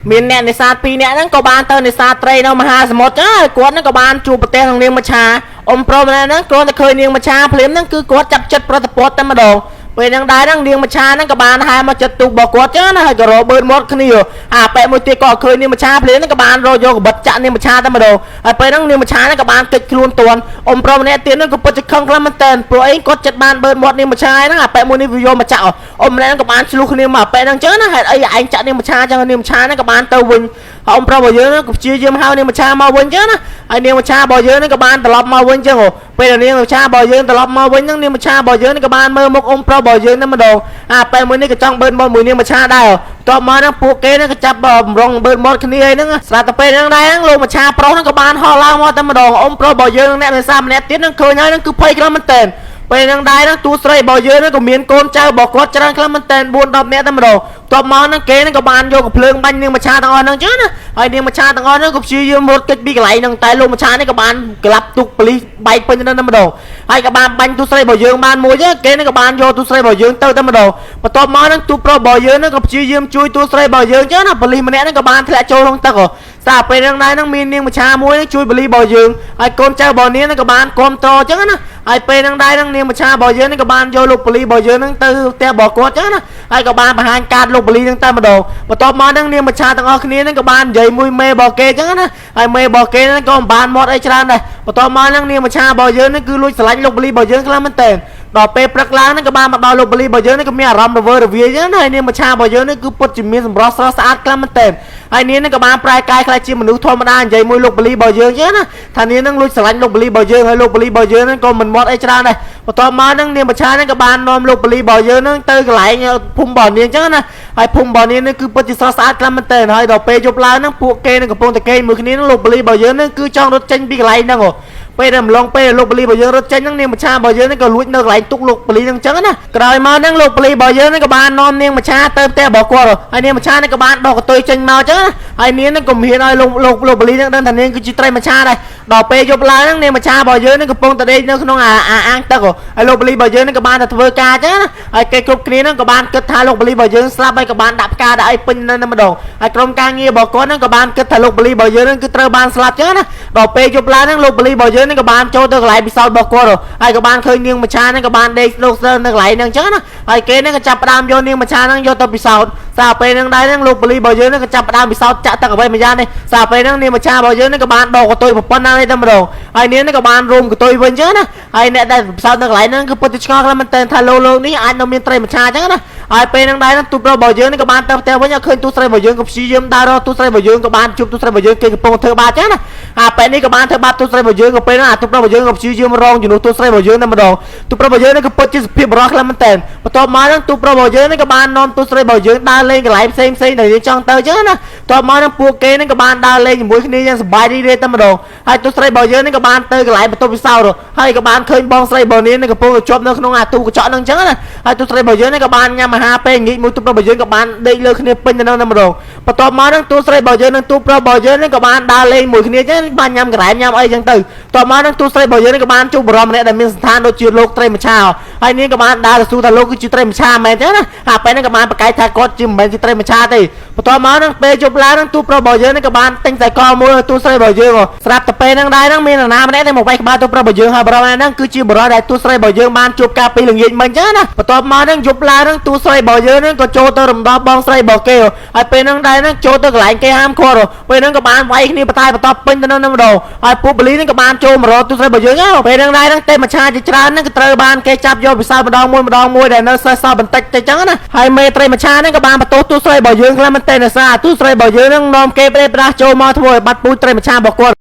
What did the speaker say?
មានអ្នកនេសាទ2នាក់ហ្នឹងក៏បានទៅនេសាទត្រីនៅមហាសមុទ្រចឹងគាត់ហ្នឹងក៏បានជួបប្រទេសនាងមច្ឆាអ៊ំប្រុសម្នាក់ហ្នឹងគ្រាន់តែឃើញនាងមច្ឆាភ្លាមហ្នឹងគឺគាត់ចាប់ចិត្តប្រតិព័ទ្ធតែម្ដងពេលហ្នឹងដែរហ្នឹងនាងមច្ឆាហ្នឹងក៏បានហែមកចិត្តទូករបស់គាត់ចឹងណាហើយក៏របឺនមាត់គ្នាអាប៉ែមួយទៀតក៏ឃើញនាងមច្ឆាភ្លាមហ្នឹងក៏បានរយកកបិតចាក់នាងមច្ឆាតែម្ដងហើយពេលហ្នឹងនាងមច្ឆាហ្នឹងក៏បានគេចខ្លួនទាន់អ៊ំប្រុសម្នាក់ទៀតហ្នឹងក៏ពិតជាខឹងខ្លាំងមែនតើព្រោះអីគាត់ចិត្តបានបឺនមាត់នាងមច្ឆាហ្នឹងអាប៉ែមួយនេះវាយកមកចាក់អ៊ំម្នាក់ហ្នឹងក៏បានឆ្លុះគ្នាមកប៉ែហ្នឹងចឹងណាហេតុអីឯងចាក់នាងមច្ឆាចឹងនាងមច្ឆាហ្នឹងក៏បានទៅវិញអ៊ំប្រុសរបស់យើងក៏ព្យាយាមហៅនាងមច្ឆាមកវិញចឹងណាហើយនាងមច្ឆារបស់យើងហ្នឹងក៏បានត្រឡប់មកវិញចឹងពេលនាងមច្ឆារបស់យើងត្រឡប់មកវិញហ្នឹងនាងមច្ឆារបស់យើងហ្នឹងក៏បានមើលមុខអ៊ំប្រុសរបស់យើងតែម្ដងអាប៉ែមួយនេះក៏ចង់បឺនមាត់មួយនាងមច្ឆាដែរតបមកហ្នឹងពួកគេហ្នឹងក៏ចាប់បំរុងបឺនមាត់គ្នាអីហ្នឹងស្រាប់តែពេលហ្នឹងដែរហ្នឹងលោកមច្ឆាប្រុសហ្នឹងក៏បានហោះឡើងមកតែម្ដងអ៊ំប្រុសរបស់យើងអ្នកនេសាទម្នាក់ទៀតហ្នឹងឃើញហើយហ្នឹងគឺភ័យខ្លាំងមែនតើពេលហ្នឹងដែរហ្នឹងទូស្រីរបស់យើងហ្នឹងក៏មានកូនចៅរបស់គាត់ច្រើនខ្លាំងមែនតើ4-10នាក់តែម្ដងតបមកហ្នឹងគេហ្នឹងក៏បានយកកំភ្លើងបាញ់នាងមច្ឆាទាំងអស់ហ្នឹងចឹងណាហើយនាងមច្ឆាទាំងអស់ហ្នឹងក៏ព្យាយាមរត់គេចពីកន្លែងហ្នឹងតែលោកមច្ឆានេះក៏បានក្លាប់ទុកប៉ូលីសបែកពេញទៅតែម្ដងហើយក៏បានបាញ់ទូស្រីរបស់យើងបានមួយគេហ្នឹងក៏បានយកទូស្រីរបស់យើងទៅតែម្ដងបន្ទាប់មកហ្នឹងទូប្រុសរបស់យើងហ្នឹងក៏ព្យាយាមជួយទូស្រីរបស់យើងចឹងណាប៉ូលីសម្នាក់ហ្នឹងក៏បានធ្លាក់ចូលក្នុងទឹកសារពេលហ្នឹងដែរហ្នឹងមាននាងមច្ឆាមួយជួយប៉ូលីសរបស់យើងហើយកូនចៅរបស់នាងហ្នឹងក៏បានគ្រប់តចឹងណាហើយពេលហ្នឹងដែរហ្នឹងនាងមច្ឆារបស់យើងហ្នឹងក៏បានយកលោកប៉ូលីសរបស់យើងហ្នឹងទៅផ្ទះរបស់គាត់ចឹងណាហើយក៏បានបង្ហាញកាតលោកប៉ូលីសហ្នឹងតែម្ដងបន្ទាប់មកហ្នឹងនាងមច្ឆាទាំងអស់គ្នាហ្នឹងក៏បាននិយាយមួយមេរបស់គេចឹងណាហើយមេរបស់គេហ្នឹងក៏មិនបានមាត់អីច្រើនដែរបន្ទាប់មកហ្នឹងនាងមច្ឆារបស់យើងហ្នឹងគឺលួចស្រឡាញ់លោកប៉ូលីសរបស់យើងខ្លាំងមែនតើដល់ពេលព្រឹកឡើងហ្នឹងក៏បានមកដល់លោកប៉ូលីសរបស់យើងហ្នឹងក៏មានអារម្មណ៍រវើរវាយចឹងណាហើយនាងមច្ឆារបស់យើងហ្នឹងគឺពិតជាមានសម្រស់ស្រស់ស្អាតខ្លាំងមែនតើហើយនាងហ្នឹងក៏បានប្រែកាយខ្លាចជាមនុស្សធម្មតានិយាយមួយលោកប៉ូលីសរបស់យើងចឹងណាថានាងហ្នឹងលួចស្រឡាញ់លោកប៉ូលីសរបស់យើងហើយលោកប៉ូលីសរបស់យើងហ្នឹងក៏មិនមាត់អីច្រើនដែរបន្ទាប់មកហ្នឹងនាងមច្ឆាហ្នឹងក៏បាននាំលោកប៉ូលីសរបស់យើងហ្នឹងទៅកន្លែងភូមិរបស់នាងចឹងណាហើយភូមិរបស់នាងហ្នឹងគឺពិតជាស្រស់ស្អាតខ្លាំងមែនតើហើយដល់ពេលយប់ឡើងហ្នឹងពួកគេនឹងកំពុងតែគេមួយគ្នាហ្នឹងលោកប៉ូលីសរបស់យើងហ្នឹងគឺចង់រត់ចេញពីកន្លែងហ្នឹងពេលដែលម្លងពេលលោកប៉ូលីសរបស់យើងរត់ចេញហ្នឹងនាងមច្ឆារបស់យើងហ្នឹងក៏លួចនៅកន្លែងទុកលោកប៉ូលីសហ្នឹងចឹងណាក្រោយមកហ្នឹងលោកប៉ូលីសរបស់យើងហ្នឹងក៏បាននាំនាងមច្ឆាទៅផ្ទះរបស់គាត់ហើយនាងមច្ឆាហ្នឹងក៏បានដកកតុយចេញមកចឹងណាហើយនាងហ្នឹងក៏មានឲ្យលោកប៉ូលីសហ្នឹងដឹងថានាងគឺជាត្រីមច្ឆាដែរដល់ពេលយប់ឡើងហ្នឹងនាងមច្ឆារបស់យើងហ្នឹងកំពុងតែដេកនៅក្នុងអាងទឹកហើយលោកប៉ូលីសរបស់យើងហ្នឹងក៏បានតែធ្វើការចឹងណាហើយគេគ្រប់គ្នាហ្នឹងក៏បានគិតថាលោកប៉ូលីសរបស់យើងស្លាប់ហើយក៏បានដាក់ផ្កាដាក់អីពេញនៅម្ដងហើយក្រុមការងាររបស់គាត់ហ្នឹងក៏បានគិតថាលោកប៉ូលីសរបស់យើងហ្នឹងគឺត្រូវបានស្លាប់ចឹងណាដល់ពេលយប់ឡើងហ្នឹងលោកប៉ូលីសរបស់យើងហ្នឹងក៏បានចូលទៅកន្លែងពិសោធន៍របស់គាត់ហើយក៏បានឃើញនាងមច្ឆាហ្នឹងក៏បានដេកស្លោកស្ទើរនៅកន្លែងហ្នឹងចឹងណាហើយគេហ្នឹងក៏ចាប់ផ្ដើមយកនាងមច្ឆាហ្នឹងយកទៅពិសោធន៍សារពេលហ្នឹងដែរហ្នឹងលោកប៉ូលីសរបស់យើងហ្នឹងក៏ចាប់ផ្ដើមពិសោធន៍ចាក់ទឹកអ្វីមួយយ៉ាងនេះសារពេលហ្នឹងនាងមច្ឆារបស់យើងហ្នឹងក៏បានដកកតុយប៉ុណ្ណានេះតែម្ដងហើយនាងហ្នឹងក៏បានរួមកតុយវិញចឹងណាហើយអ្នកដែលពិសោធន៍នៅកន្លែងហ្នឹងគឺពិតជាឆ្ងល់ខ្លាំងមែនតើថាលោកនេះអាចនៅមានត្រីមច្ឆាចឹងណាហើយពេលហ្នឹងដែរហ្នឹងទូប្រុសរបស់យើងហ្នឹងក៏បានទៅផ្ទះវិញឃើញទូស្រីរបស់យើងក៏ព្យាយាមដើររកទូស្រីរបស់យើងក៏បានជួបទូស្រីរបស់យើងគេកំពុងធ្វើបាបចឹងណាពេលនេះក៏បានធ្វើបាបទូស្រីរបស់យើងក៏ពេលហ្នឹងទូប្រុសរបស់យើងក៏ព្យាយាមរងជំនួសទូស្រីរបស់យើងតែម្ដងទូប្រុសរបស់យើងហ្នឹងក៏ពិតជាសភាពបរោះខ្លាំងមែនតើបន្ទាប់មកហ្នឹងទូប្រុសរបស់យើងហ្នឹងក៏បាននាំទូស្រីរបស់យើងដើរលេងកន្លែងផ្សេងដែលយើងចង់ទៅចឹងណាបន្ទាប់មកហ្នឹងពួកគេហ្នឹងក៏បានដើរលេងជាមួយគ្នាយ៉ាងសប្បាយរីករាយតែម្ដងហើយទូស្រីរបស់យើងហ្នឹងក៏បានទៅកន្លែងបន្ទប់ពិសោធន៍ហើយក៏បានឃើញបងស្រីរបស់នាងហ្នឹងកំពុងតែជាប់នៅក្នុងអាទូកញ្ចក់ហ្នឹងចឹងណាហើយទូស្រីរបស់យើងហ្នឹងក៏បានញ៉ាំអាហារពេលងាកមួយទូប្រុសរបស់យើងក៏បានដេកលើគ្នាពេញទៅនឹងតែម្ដងបន្ទាប់មកហ្នឹងទូស្រីរបស់យើងនិងទូប្រុសរបស់យើងហ្នឹងក៏បានដើរលេងមួយគ្នាចឹងបានញ៉ាំក្រែមញ៉ាំអីចឹងទៅបន្ទាប់មកហ្នឹងទូស្រីរបស់យើងហ្នឹងក៏បានជួបបរិមម្នាក់ដែលមានសន្តានដូចជាលោកត្រីមច្ឆាហើយនាងក៏បានដើរទៅសួរថាលោកគឺជាត្រីមច្ឆាមែនទេណាហើយពេលហ្នឹងក៏បានប្រកែកថាគាត់ជាមិនមែនជាត្រីមច្ឆាទេបន្ទាប់មកហ្នឹងពេលយប់ឡើងហ្នឹងទូប្រុសរបស់យើងហ្នឹងក៏បានទិញខ្សែកមួយទូស្រីរបស់យើងស្រាប់តែពេលហ្នឹងដែរហ្នឹងមាននរណាម្នាក់ដែលមកវាយក្បាលទូប្រុសរបស់យើងហើយបរិមហ្នឹងគឺជាបរិមដែលទូស្រីរបស់យើងបានជួបការពីល្ងាចមិញចឹងណាបន្ទាប់មកហ្នឹងយប់ឡើងហ្នឹងទូស្រីរបស់យើងហ្នឹងក៏ចូលទៅរំដោះបងស្រីរបស់គេហើយពេលហ្នឹងដែរហ្នឹងចូលទៅកន្លែងគេហាមឃាត់ពេលហ្នឹងក៏បានវាយគ្នាបតែបន្តពេញទៅនឹងម្ដងហើយពួកប៉ូលីសហ្នឹងក៏បានចូលមករកទូស្រីរបស់យើងពេលហ្នឹងដែរហ្នឹងទេមច្ឆាជាច្រើនហ្នឹងក៏ត្រូវបានគេចាប់យកពិសោធន៍ម្ដងមួយដែលនៅសេសសល់បន្តិចទៅចឹងណាហើយមេត្រីមច្ឆាហ្នឹងក៏បានបន្ទោសទូស្រីរបស់យើងខ្លាំងមែនតើទូស្រីរបស់យើងហ្នឹងនាំគេប្រេះប្រាស់ចូលមកធ្វើឲ្យបាត់ពូជត្រីមច្ឆារបស់គាត់